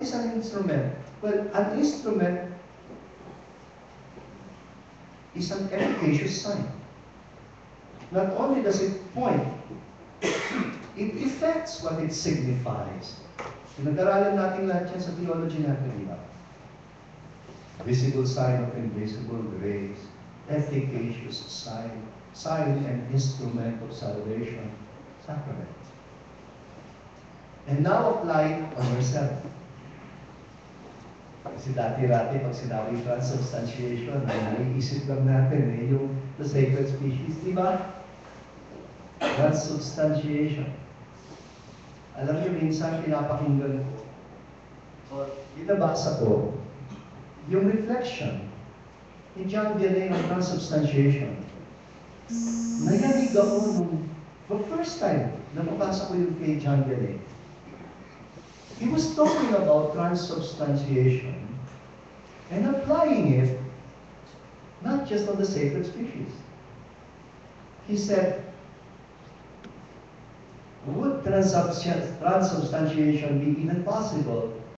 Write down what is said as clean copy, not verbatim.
is an instrument? Well, an instrument is an efficacious sign. Not only does it point, it effects what it signifies. Pinag-aralan natin lahat yan sa theology natin, di ba? Visible sign of invisible grace, efficacious sign, sign and instrument of salvation, sacrament. And now apply it on yourself. Kasi dati-rati, pag sinabi transubstantiation, naiisip lang natin yung the sacred species, di ba? Transubstantiation. Alam niyo, minsan pinapakinggan ko, o binabasa ko, yung reflection ni John Vianney ng transubstantiation. Nayanig ako nung the first time na mabasa ko yung kay John Vianney. He was talking about transubstantiation and applying it not just on the sacred species. He said, would transubstantiation be even possible